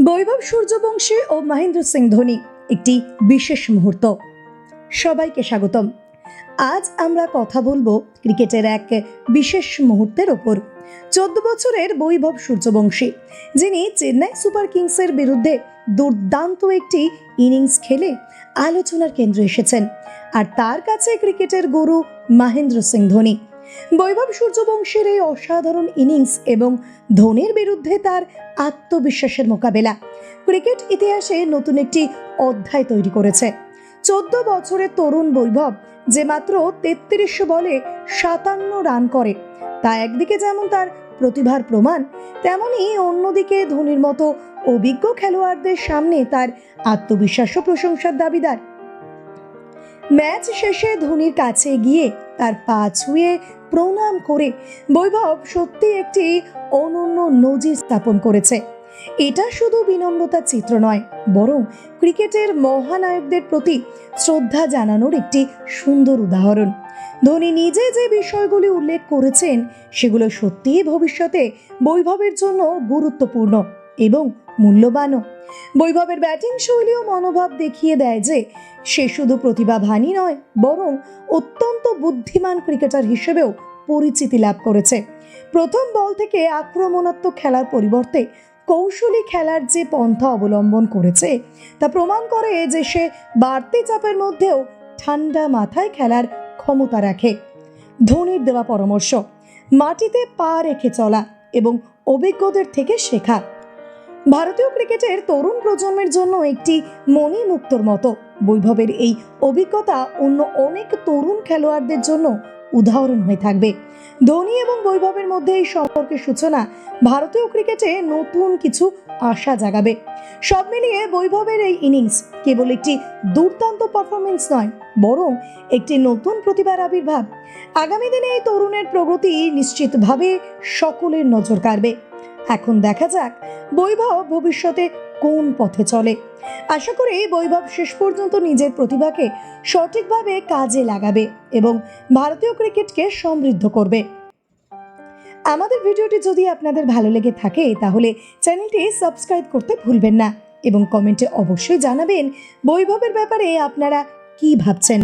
বৈভব সূর্যবংশী ও মহেন্দ্র সিং ধোনি একটি বিশেষ মুহূর্ত। সবাইকে স্বাগতম। আজ আমরা কথা বলবো ক্রিকেটের এক বিশেষ মুহূর্তের ওপর। 14 বছরের বৈভব সূর্যবংশী, যিনি চেন্নাই সুপার কিংসের বিরুদ্ধে দুর্দান্ত একটি ইনিংস খেলে আলোচনার কেন্দ্রে এসেছেন, আর তার কাছে ক্রিকেটের গুরু মহেন্দ্র সিং ধোনি। বৈভব সূর্যবংশীর এই অসাধারণ ইনিংস এবং ধোনির বিরুদ্ধে তার আত্মবিশ্বাসের মোকাবেলা ক্রিকেট ইতিহাসে নতুন একটি অধ্যায় তৈরি করেছে। 14 বছরের তরুণ বৈভব, যে মাত্র 33 বলে 57 রান করে, তা একদিকে যেমন তার প্রতিভার প্রমাণ, তেমনি অন্যদিকে ধোনির মতো অভিজ্ঞ খেলোয়াড়দের সামনে তার আত্মবিশ্বাস ও প্রশংসার দাবিদার। ম্যাচ শেষে ধোনির কাছে গিয়ে তার পা ছুঁয়ে প্রণাম করে বৈভব সত্যি একটি অনন্য নজির স্থাপন করেছে। এটা শুধু বিনম্রতার চিত্র নয়, বরং ক্রিকেটের মহানায়কদের প্রতি শ্রদ্ধা জানানোর একটি সুন্দর উদাহরণ। ধোনি নিজে যে বিষয়গুলি উল্লেখ করেছেন, সেগুলো সত্যিই ভবিষ্যতে বৈভবের জন্য গুরুত্বপূর্ণ এবং মূল্যবানও। বৈভবের ব্যাটিং শৈলী ও মনোভাব দেখিয়ে দেয় যে সে শুধু প্রতিভাবানই নয়, বরং অত্যন্ত বুদ্ধিমান ক্রিকেটার হিসেবেও পরিচিতি লাভ করেছে। প্রথম বল থেকে আক্রমণাত্মক খেলার পরিবর্তে কৌশলী খেলার যে পন্থা অবলম্বন করেছে, তা প্রমাণ করে যে সে বাড়তি চাপের মধ্যেও ঠান্ডা মাথায় খেলার ক্ষমতা রাখে। ধোনির দেওয়া পরামর্শ: মাটিতে পা রেখে চলা এবং অভিজ্ঞদের থেকে শেখা ভারতীয় ক্রিকেটের তরুণ প্রজন্মের জন্য একটি মণিমুক্তোর মতো। বৈভবের এই অভিজ্ঞতা অন্য অনেক তরুণ খেলোয়াড়দের জন্য উদাহরণ হয়ে থাকবে। ধোনি এবং বৈভবের মধ্যে এই সম্পর্কের সূচনা ভারতীয় ক্রিকেটে নতুন কিছু আশা জাগাবে। সব মিলিয়ে বৈভবের এই ইনিংস কেবল একটি দুর্দান্ত পারফরমেন্স নয়, বরং একটি নতুন প্রতিভার আবির্ভাব। আগামী দিনে এই তরুণের প্রগতি নিশ্চিতভাবে সকলের নজর কাড়বে। এখন দেখা যাক বৈভব ভবিষ্যতে কোন পথে চলে। আশা করি বৈভব শেষ পর্যন্ত নিজের প্রতিভাকে সঠিকভাবে কাজে লাগাবে এবং ভারতীয় ক্রিকেটকে সমৃদ্ধ করবে। আমাদের ভিডিওটি যদি আপনাদের ভালো লেগে থাকে, তাহলে চ্যানেলটি সাবস্ক্রাইব করতে ভুলবেন না এবং কমেন্টে অবশ্যই জানাবেন বৈভবের ব্যাপারে আপনারা কি ভাবছেন।